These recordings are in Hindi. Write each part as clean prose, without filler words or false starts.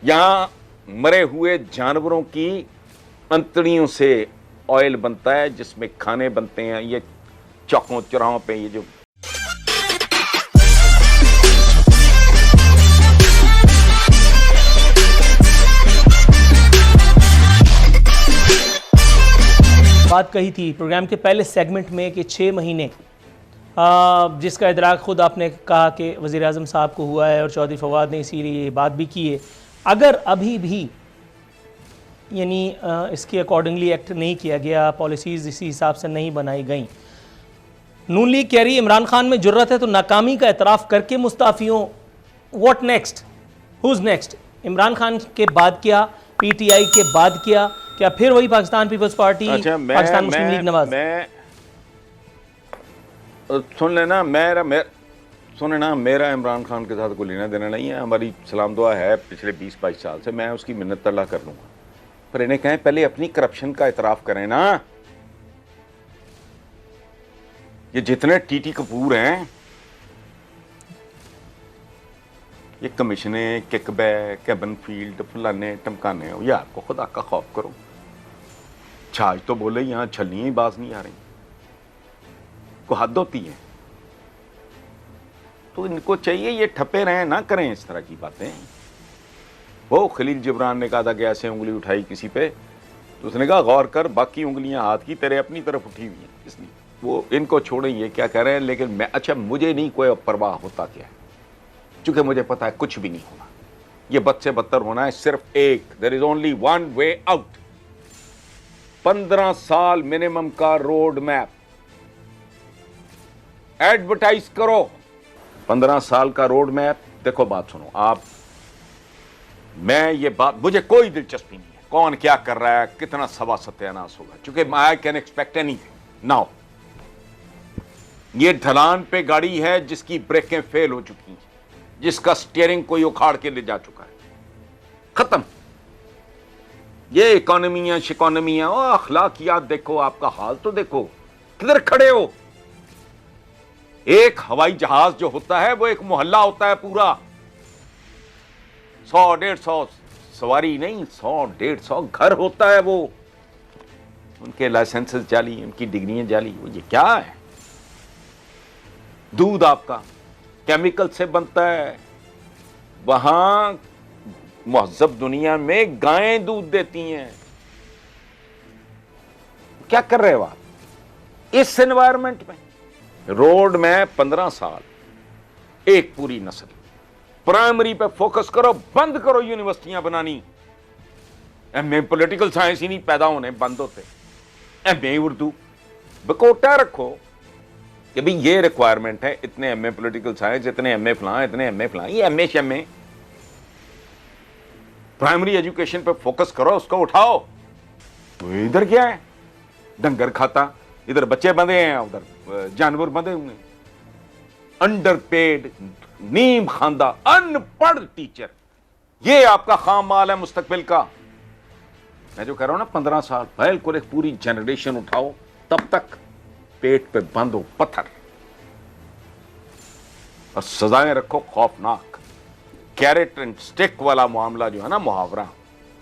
यहां मरे हुए जानवरों की अंतड़ियों से ऑयल बनता है जिसमें खाने बनते हैं। ये चौकों चौराहों पे ये जो बात कही थी प्रोग्राम के पहले सेगमेंट में कि 6 महीने जिसका इदराक खुद आपने कहा कि वज़ीर आज़म साहब को हुआ है और चौधरी फवाद ने इसीलिए ये बात भी की है। अगर अभी भी यानी इसके अकॉर्डिंगली एक्ट नहीं किया गया, पॉलिसीज़ इसी हिसाब से नहीं बनाई गई, नून लीग कह रही है इमरान खान में जुर्रत है तो नाकामी का एतराफ़ करके मुस्ताफ़ियों, what next, who's next? Imran Khan के बाद क्या, पीटीआई के बाद क्या फिर वही पाकिस्तान पीपल्स पार्टी, पाकिस्तान मुस्लिम लीग नवाज? सुन लेना, मेरा इमरान खान के साथ कोई लेना देना नहीं है। हमारी सलाम दुआ है पिछले 20-22 साल से, मैं उसकी मिन्नत तल्ला कर लूँगा, पर इन्हें कहें पहले अपनी करप्शन का इतराफ़ करें ना। ये जितने टीटी कपूर हैं, ये कमिश्ने, किकबैक, कैबन फील्ड, फलाने टमकाने, यार को खुदा का खौफ करो। छाछ तो बोले यहाँ छलियाँ ही बाज नहीं आ रही, को हद होती है। तो इनको चाहिए ये ठप्पे रहें, ना करें इस तरह की बातें। वो खलील जिब्रान ने कहा था कि ऐसे उंगली उठाई किसी पे, तो उसने कहा गौर कर, बाकी उंगलियां हाथ की तेरे अपनी तरफ उठी हुई हैं, इसलिए वो इनको छोड़ें ये क्या कह रहे हैं। लेकिन मैं, अच्छा मुझे नहीं कोई परवाह होता क्या है, चूंकि मुझे पता है कुछ भी नहीं होना, ये बद से बदतर होना है। सिर्फ एक, there is only one way out. 15 साल मिनिमम का रोड मैप एडवर्टाइज करो। 15 साल का रोड मैप। देखो बात सुनो आप, मैं ये बात, मुझे कोई दिलचस्पी नहीं है कौन क्या कर रहा है, कितना सवा सत्यानाश होगा, चूंकि I can expect anything now. ये ढलान पे गाड़ी है जिसकी ब्रेकें फेल हो चुकी हैं, जिसका स्टीयरिंग कोई उखाड़ के ले जा चुका है, खत्म। ये इकोनॉमियां शिकोनॉमियां, ओ अखलाकियात देखो, आपका हाल तो देखो, किधर खड़े हो। एक हवाई जहाज जो होता है वो एक मोहल्ला होता है पूरा, 100-150 सवारी नहीं, 100-150 घर होता है वो। उनके लाइसेंसेस जाली, उनकी डिग्रियां जाली। वो ये क्या है? दूध आपका केमिकल से बनता है। वहां मुहज़्ज़ब दुनिया में गायें दूध देती हैं। क्या कर रहे हो आप इस एनवायरनमेंट में? रोड में 15 साल, एक पूरी नस्ल। प्राइमरी पे फोकस करो, बंद करो यूनिवर्सिटियां बनानी। एमए पॉलिटिकल साइंस ही नहीं पैदा होने बंद होते, एमए उर्दू बकोटा रखो कि भाई ये रिक्वायरमेंट है, इतने एमए पॉलिटिकल साइंस, इतने एमए फलां, इतने एमए फलां, ये एमए शमे। प्राइमरी एजुकेशन पे फोकस करो, उसको उठाओ। तो इधर क्या है, डंगर खाता, इधर बच्चे बंधे हैं, उधर जानवर बंधे हुए, अंडरपेड, नीम खांदा, अनपढ़ टीचर। ये आपका खाम माल है मुस्तकबिल का। मैं जो कह रहा हूं ना, 15 साल बिल्कुल एक पूरी जनरेशन उठाओ, तब तक पेट पे बांधो पत्थर और सजाएं रखो खौफनाक। कैरेट एंड स्टिक वाला मामला जो है ना, मुहावरा।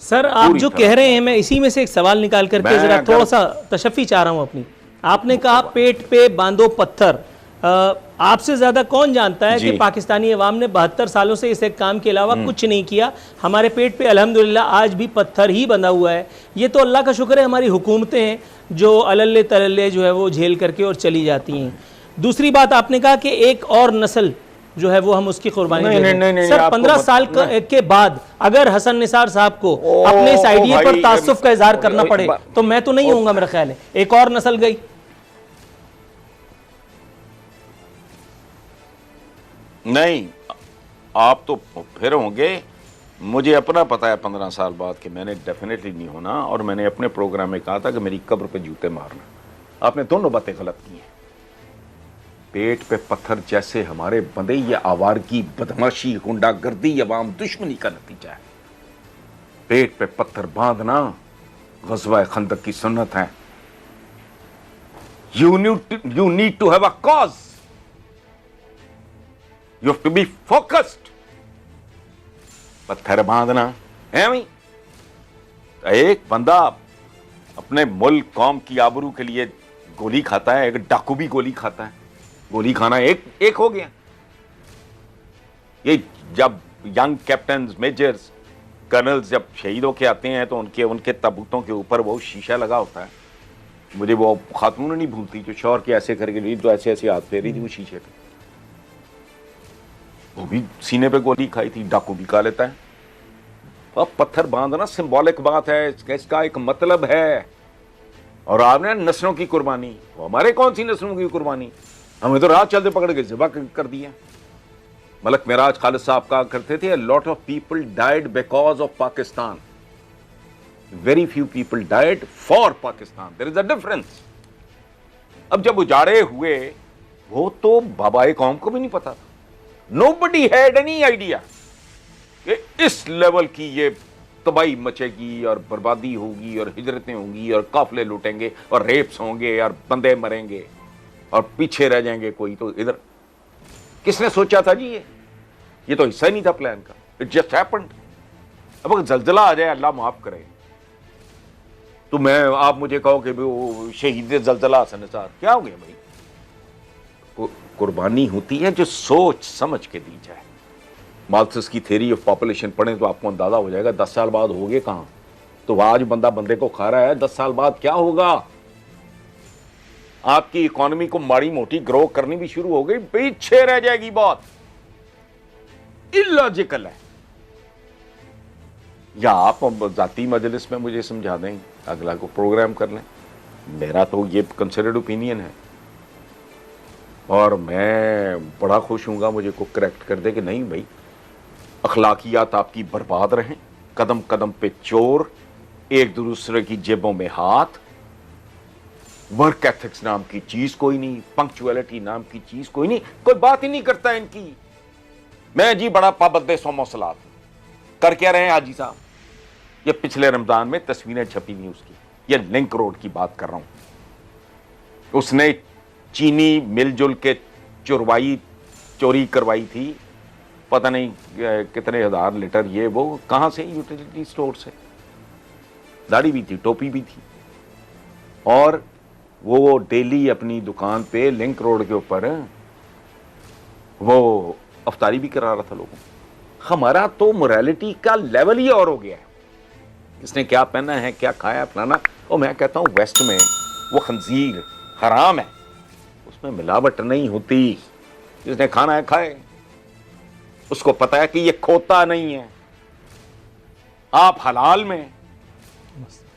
सर आप जो कह रहे हैं, मैं इसी में से एक सवाल निकाल करके जरा थोड़ा सा तशफ़ी चाह रहा हूं अपनी। आपने कहा पेट पे बांधो पत्थर। आपसे ज्यादा कौन जानता है कि पाकिस्तानी अवाम ने 72 सालों से इस एक काम के अलावा कुछ नहीं किया। हमारे पेट पे अल्हम्दुलिल्लाह आज भी पत्थर ही बंधा हुआ है। ये तो अल्लाह का शुक्र है हमारी हुकूमतें हैं जो अलल्ले तलल्ले जो है वो झेल करके और चली जाती हैं। दूसरी बात, आपने कहा कि एक और नस्ल जो है वो हम उसकी कुर्बानी दे रहे हैं। सर 15 साल के बाद अगर हसन निसार साहब को अपने इस आइडिया पर तासुफ का इजहार करना पड़े तो मैं तो नहीं होऊंगा, मेरा ख्याल है। एक और नस्ल गई। नहीं, आप तो फिर होंगे। मुझे अपना पता है 15 साल बाद कि मैंने डेफिनेटली नहीं होना, और मैंने अपने प्रोग्राम में कहा था कि मेरी कब्र पे जूते मारना। आपने दोनों बातें गलत की हैं। पेट पे पत्थर जैसे हमारे बंदे, ये आवारगी, बदमाशी, गुंडागर्दी, अवाम दुश्मनी का नतीजा है। पेट पे पत्थर बांधना ग़ज़वा खंदक की सुन्नत है। You need to have a cause, you have to be focused. पत्थर बांधना है वही एक बंदा अपने मुल्क कौम की आबरू के लिए गोली खाता है, एक डाकू भी गोली खाता है। गोली खाना एक हो गया। ये जब यंग कैप्टन, मेजर्स, कर्नल्स जब शहीद होके आते हैं तो उनके ताबूतों के ऊपर वो शीशा लगा होता है। मुझे वो खातून नहीं भूलती जो शौहर के ऐसे करके ली तो ऐसे ऐसे हाथ फेरी थी वो शीशे पे। वो भी सीने पे गोली खाई थी, डाकू भी खा लेता है। अब पत्थर बांधना सिंबॉलिक बात है, इसका एक मतलब है। और आपने नस्लों की कुर्बानी, हमारे कौन सी नस्लों की कुर्बानी, हमें तो रात चलते पकड़ के ज़िबा कर दिया। मलक मेराज खालिद साहब कहा करते थे, lot of people died because of Pakistan, very few people died for Pakistan, there is a difference. अब जब उजाड़े हुए वो तो बाबाए कौम को भी नहीं पता था, नोबडी हैड एनी आइडिया कि इस लेवल की ये तबाही मचेगी और बर्बादी होगी और हिजरतें होंगी और काफले लूटेंगे और रेप्स होंगे और बंदे मरेंगे और पीछे रह जाएंगे कोई। तो इधर किसने सोचा था जी? ये तो हिस्सा ही नहीं था प्लान का, इट जस्ट हैपेंड। अब अगर जल्जला आ जाए, अल्लाह माफ करे, तो आप मुझे कहो कि वो शहीद जल्जला हसन निसार, क्या हो गया भाई? कुर्बानी होती है जो सोच समझ के दी जाए। मार्क्सिस्ट की थ्योरी ऑफ पॉपुलेशन पढ़ें तो आपको अंदाजा हो जाएगा 10 साल बाद होगे कहां। तो आज बंदा बंदे को खा रहा है, 10 साल बाद क्या होगा? आपकी इकोनॉमी को माड़ी मोटी ग्रो करनी भी शुरू हो गई, पीछे रह जाएगी बहुत। इलॉजिकल है। या आप जाती मजलिस में मुझे समझा दें, अगला को प्रोग्राम कर लें। मेरा तो ये कंसिडर्ड ओपिनियन है और मैं बड़ा खुश हूँगा मुझे को करेक्ट कर दे कि नहीं भाई, अखलाकियात आपकी बर्बाद रहें, कदम कदम पे चोर, एक दूसरे की जेबों में हाथ, वर्क एथिक्स नाम की चीज कोई नहीं, पंक्चुअलिटी नाम की चीज कोई नहीं, कोई बात ही नहीं करता इनकी। मैं जी बड़ा पाबंद सोमो सलात कर क्या रहे हैं हाजी साहब? ये पिछले रमजान में तस्वीरें छपी थी उसकी, ये लिंक रोड की बात कर रहा हूं। उसने चीनी मिलजुल के चोरी करवाई थी, पता नहीं कितने हजार लीटर, ये वो कहां से? यूटिलिटी स्टोर से। दाढ़ी भी थी, टोपी भी थी, और वो डेली अपनी दुकान पे लिंक रोड के ऊपर वो अफ्तारी भी करा रहा था लोगों को। हमारा तो मोरालिटी का लेवल ही और हो गया है। किसने क्या पहना है, क्या खाया, फलाना। और मैं कहता हूं वेस्ट में वो खंजीर हराम है, उसमें मिलावट नहीं होती। जिसने खाना है खाए, उसको पता है कि ये खोता नहीं है। आप हलाल में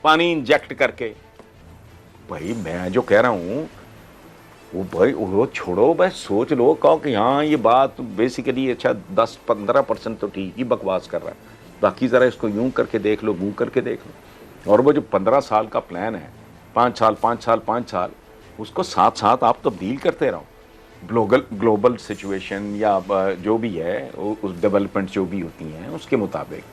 पानी इंजेक्ट करके, भाई मैं जो कह रहा हूं वो भाई वो छोड़ो, बस सोच लो, कहो कि हाँ ये बात बेसिकली अच्छा 10-15% तो ठीक ही बकवास कर रहा है, बाकी जरा इसको यूं करके देख लो, यूं करके देख लो। और वो जो 15 साल का प्लान है, 5 साल, उसको साथ साथ आप तब्दील करते रहो। ग्लोबल सिचुएशन या जो भी है, उस डेवलपमेंट जो भी होती हैं उसके मुताबिक,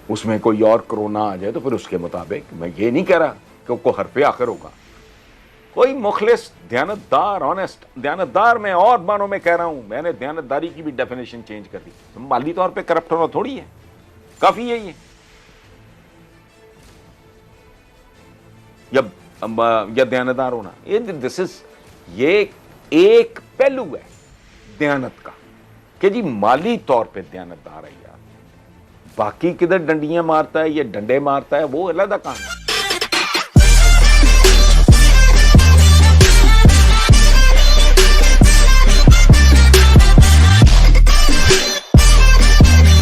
उसमें कोई और कोरोना आ जाए तो फिर उसके मुताबिक। मैं ये नहीं कह रहा कि वो हरफे आखिर होगा। कोई मुखलिस, दयानतदार, ऑनेस्ट, दयानतदार मैं और मानों में कह रहा हूं, मैंने दयानतदारी की भी डेफिनेशन चेंज कर दी। तो माली तौर पे करप्ट होना थोड़ी है, काफी है ये। या दयानतदार होना, ये एक पहलू है दयानत का कि जी माली तौर पे दयानतदार है यार। बाकी किधर डंडियां मारता है, ये डंडे मारता है, वो अलग काम है।